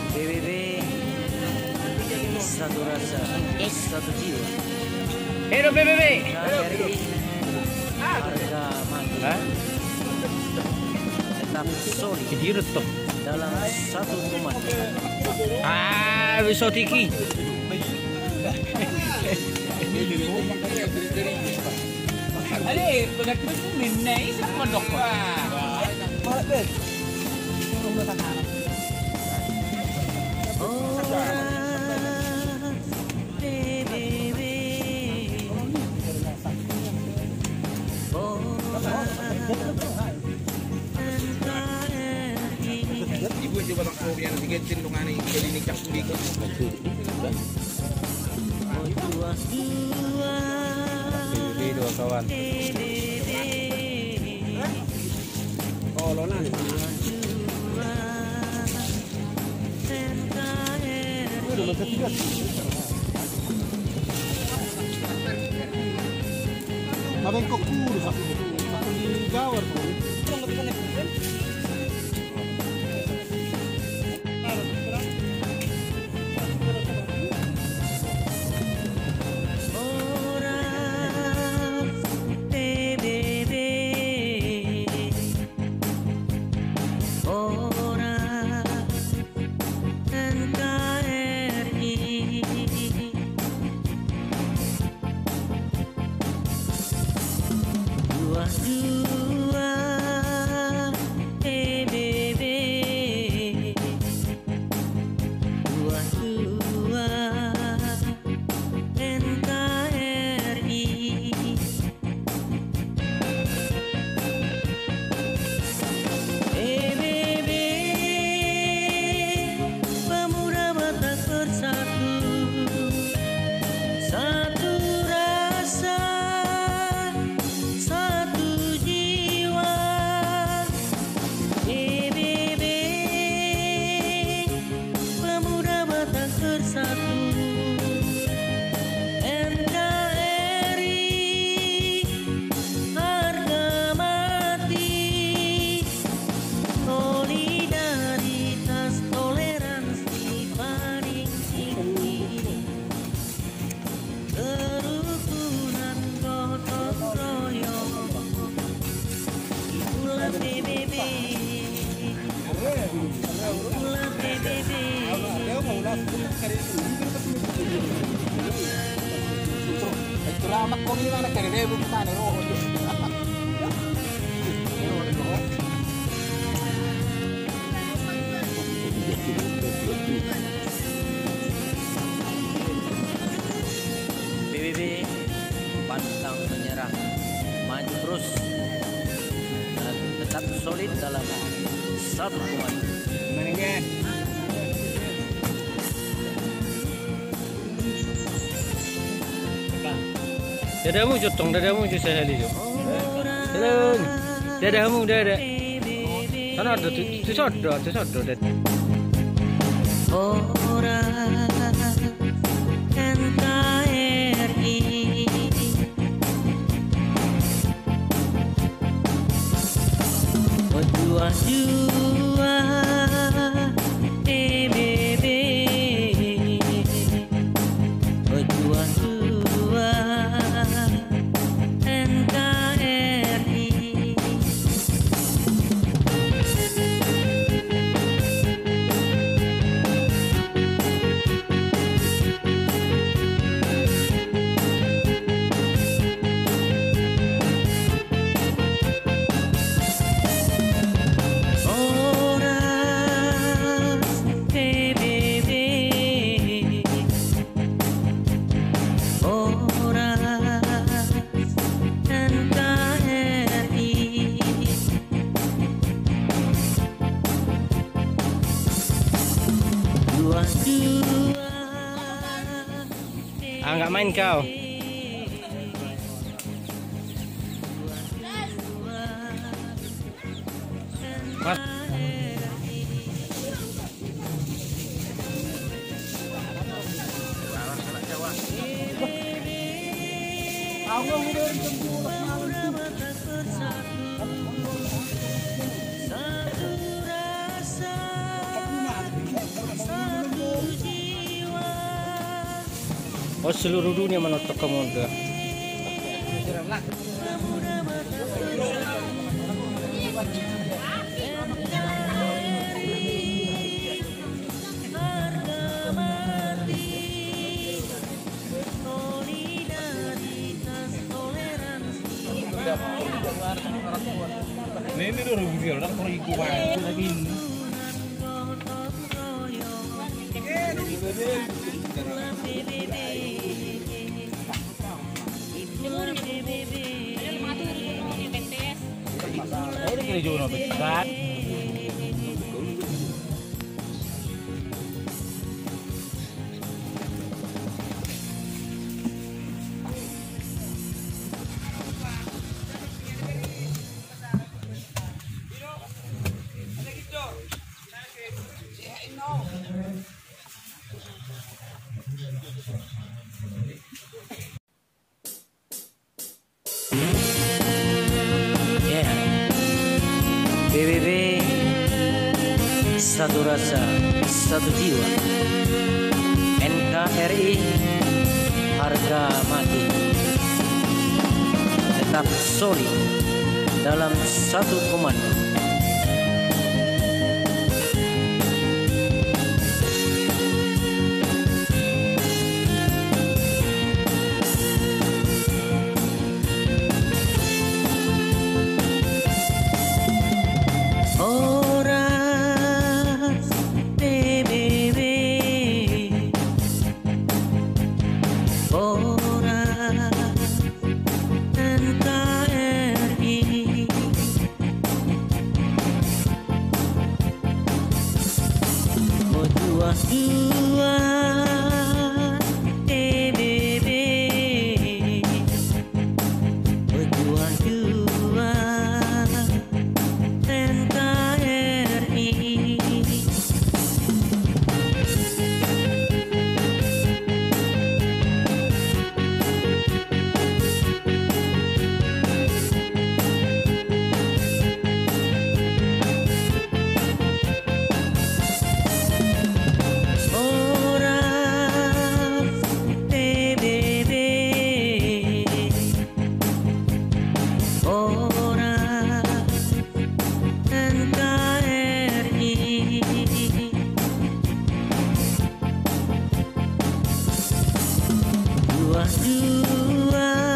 BBB satu rasa, satu jiwa. Hero BBB. Harga mati tetap solid Kejirut tuh. dalam satu komando. Bisa tiki. Ale, pagkat mo minay sa kodok ko. Ibu coba bang Sofian digetin dong aneh jadi nikah sedikit. BBB dua kawan. Oh lona nih. Abang kok kurus aku di gawar tuh. Amat kong ina na kare rebu kita ne roho. BBB pantang menyerah, maju terus dan tetap solid dalam satu komando. Menenge. Dadamu jotong, dadamu saya lihat. Dalam, dadamu dada. Sana ada tu sodor. Orang NKRI berdua-dua PBB berdua-dua NKRI. Nggak main kau. Mas. Aku udah Oh, seluruh dunia menotok kamu udah. Ini udah rugi orang terigu lagi. Udah kira juga besar. Yeah. PBB satu rasa, satu jiwa. NKRI harga mati. Tetap solid dalam satu komando. Horas PBB, Horas NKRI, berjuang-juang PBB, berjuang-juang NKRI. Horas PBB, Horas NKRI,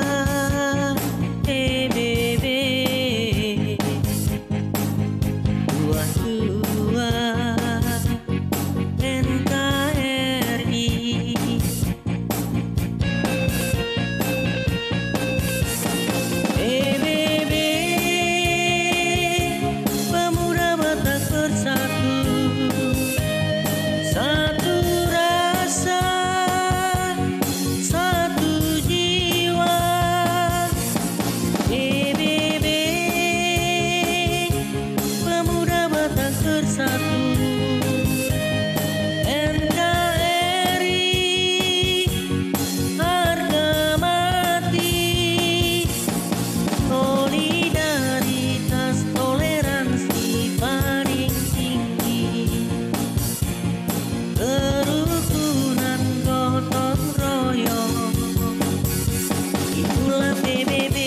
juang-juang PBB, juang-juang NKRI. PBB, pemuda Batak bersatu, satu rasa, satu jiwa. PBB, pemuda Batak bersatu. NKRI harga mati. Solidaritas toleransi paling tinggi. Kerukunan gotong royong, itulah PBB,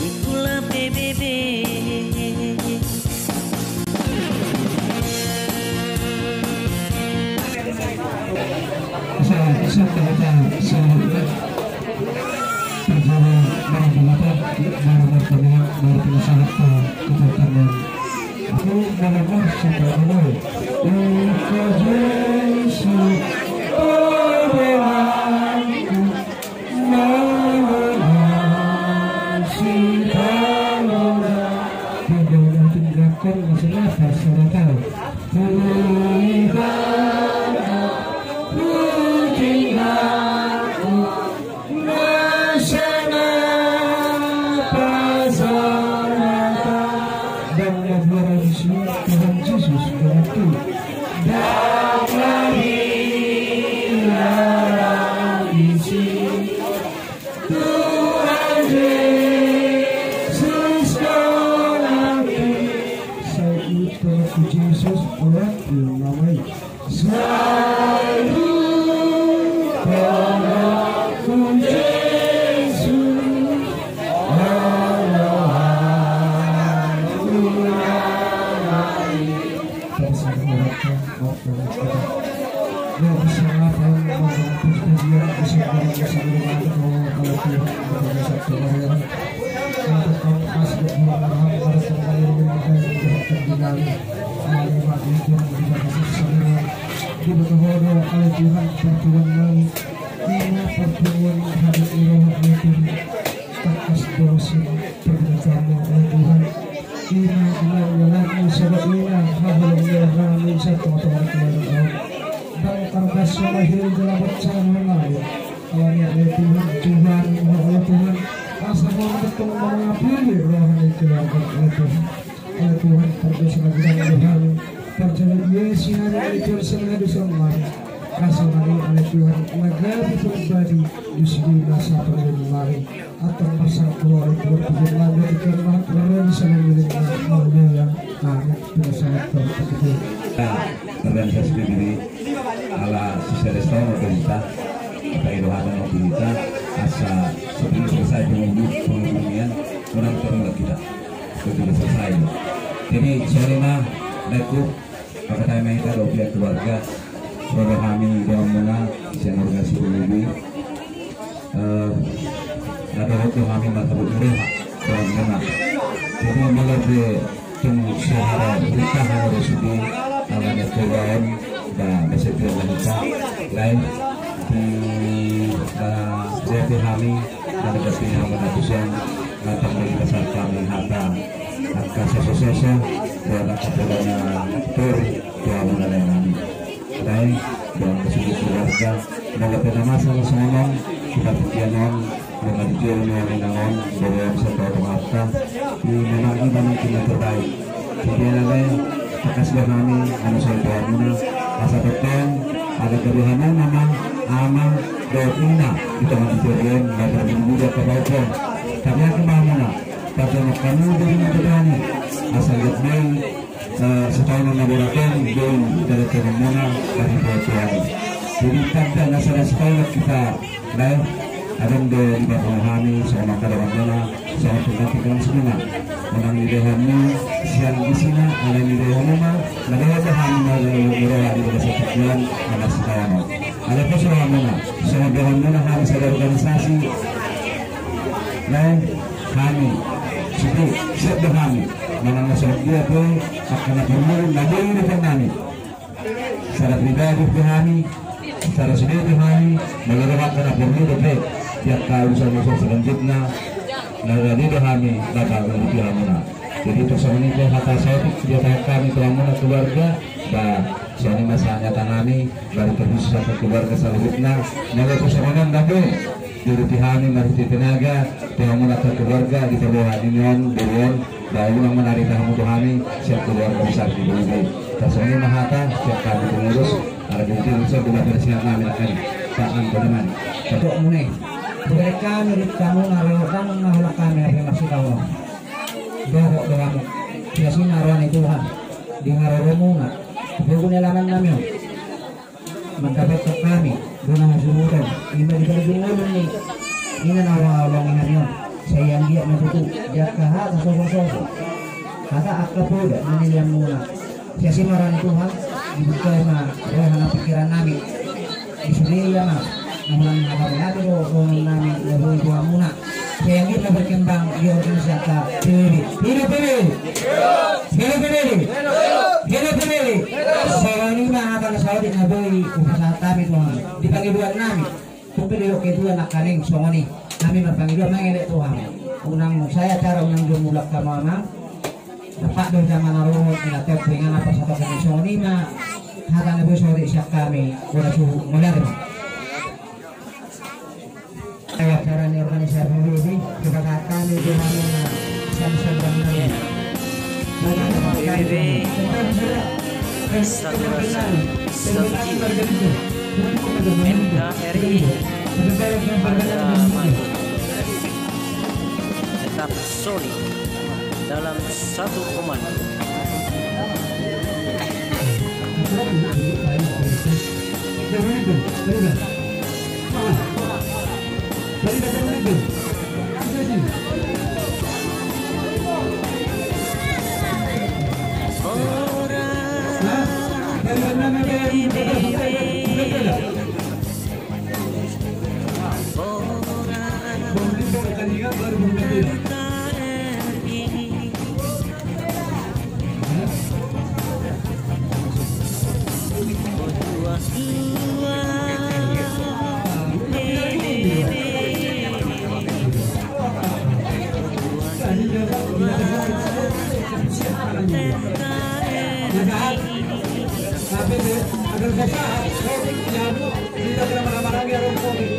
itulah PBB. Saya ternyata saya terjadi manipulatif baru sangat kekuatan aku benar-benar suka ini Yesus Tuhanku mengasihi tidak tinggalkan masalah masyarakat Tuhan Yesus mengerti dan lahirlah isi Tuhan Yesus mengerti. Saya ucapkan Yesus buat dinamai selalu organisasi diri ala sisa mobilitas atau idohatan mobilitas asa sebelum selesai pengunjungan orang terlalu kita sudah selesai. Jadi sore mah lekuk pakai time kita doa keluarga keluarga kami doa mana siang organisasi diri ada waktu kami mata berdua doa mana jadi mengerti temu sehara kita harus di alamnya Tuhan dan beserta wanita lain di JP kami dan beserta yang menatusan datang dari pasar kami harta akan sesosok dan kapolanya tur doa mengenai kami lain dan beserta keluarga mengenai masalah semua kita berjalan dengan dijual mengenai bahwa serta harta di memang ini kita terbaik jadi lain makasih kami manusia doa asa betul ada kebutuhan memang aman doa kita menjadikan badan muda kebaikan tapi aku mana tapi kamu dari mana asal jadikan setahun melaborkan dari kemana dari doa jadi tak ada setahun kita lain ada di bawah kami sama kawan mana sama penggantikan semua menang di dalamnya siang di sini ada di dalamnya ada kami ada di desa kecil ada sekarang ada persoalan mana sama dalamnya harus ada organisasi lain kami siap kami menang masalah dia pun akan perlu lagi di kami secara pribadi kami secara sendiri kami melakukan karena perlu lebih tiap kali usaha selanjutnya dari kami bakal lebih lama. Jadi persoalan itu kata saya dia kami keluarga keluarga dan soalnya masalahnya tangani dari terus sampai keluarga selanjutnya. Naga persoalan dahulu dari kami masih tenaga keluarga keluarga di bawah union dewan dan yang menarik kamu kami siap keluarga besar di bawah. Persoalan mahata siap kami pengurus ada di sini sudah bersiap kami akan tahan teman. Untuk mulai mereka mirip kamu naruhkan nahulah kami yang masih tahu dorok doang biasa naruhan itu Tuhan di naruh muna bukan elemen kami mantap ke kami guna hasuran ini di kejungan ini ini naruh ini saya yang dia menutup jaka hak sosok kata akal pula menilai muna biasa naruhan Tuhan dibuka mah rohana pikiran kami disini ya mah namun apa rohana kami lebih dua muna saya kita berkembang di organisasi pilih saya ini mah akan saya dinabai usaha kami Tuhan dipanggil dua nami kupilih ke dua nak kaning songoni kami berpanggil dua mengelak Tuhan unang saya cara unang dua mulak kamana dapat dua zaman naruh melatih dengan apa satu kami songoni mah hatan lebih sore siap kami udah suhu mulai caranya organisasi ini kita katakan itu namanya sama-sama NKRI tetap solid dalam satu komando. Orang Tapi agar sesaat, tidak lama-lama lagi harus COVID.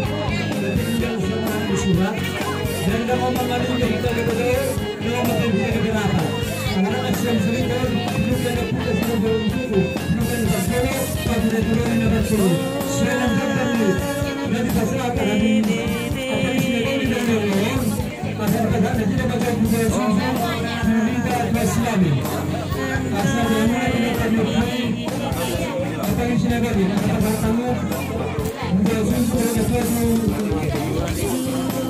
Jadi tidak usah mengambil surat dan kalau mengambil kita betul-betul dengan betul-betul kegerapan. Karena masih sering kan, bukan kita sudah belum cukup, bukan sesuatu pada turun yang dapat turun. Selain kami, nanti pasal akan ada apa yang tidak boleh. Pasal-pasal tidak baca budaya Islam, tidak Islami. Pasal yang tidak terjadi. Apa yang sudah jadi? Apa kamu budaya Islam itu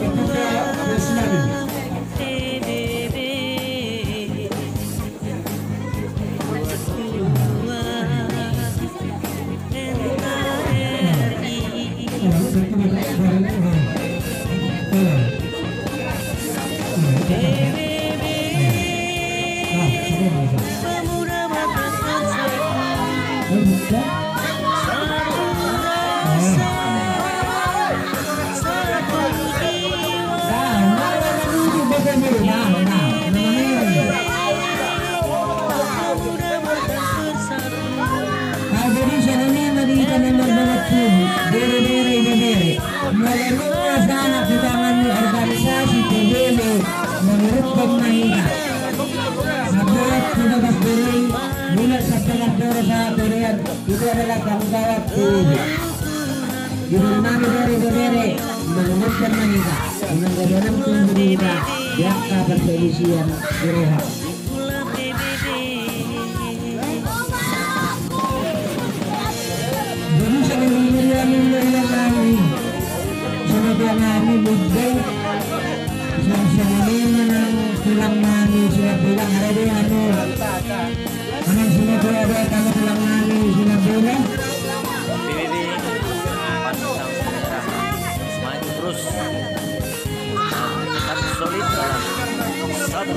ketika Islami. Organisasi PBB menurut pemerintah buat petugas beri bulan setengah Korea itu adalah tanggung jawab PBB. Dibenami dari berdiri menurut pemerintah dengan dalam pemerintah jangka perselisihan berehat. Jadi saya mengulangi sebagai kami budaya sering menang tulang nani sudah bilang ada di anu mana sudah ada kalau tulang nani sudah bilang PBB pantang menyerah, maju terus, tetap solid dalam satu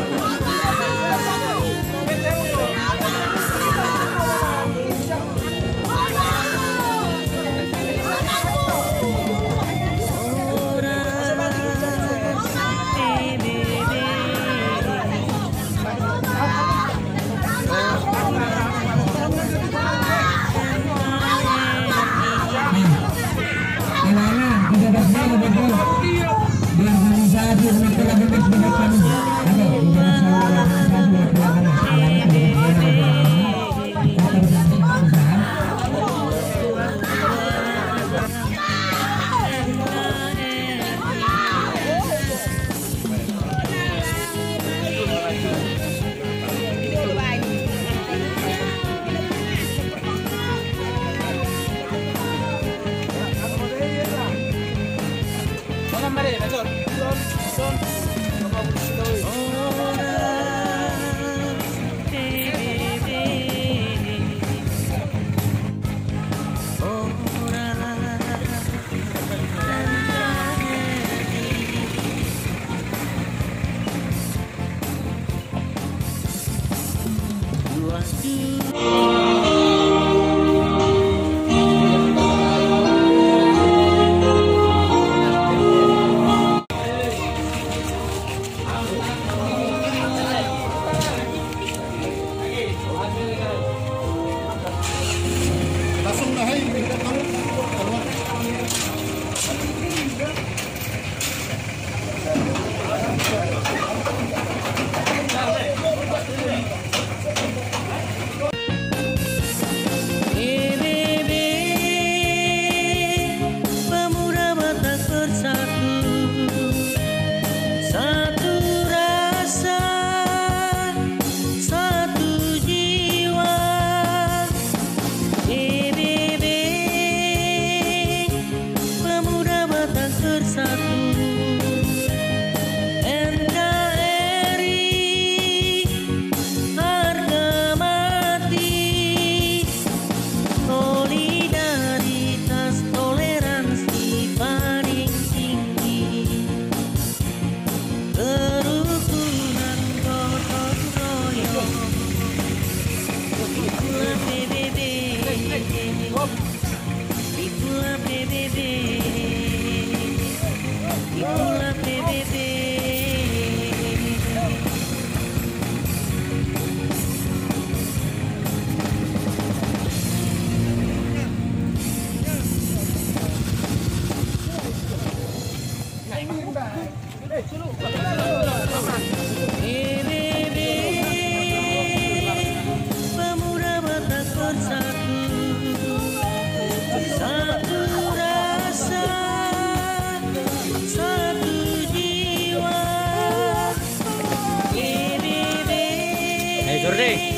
Jordi.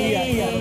Iya.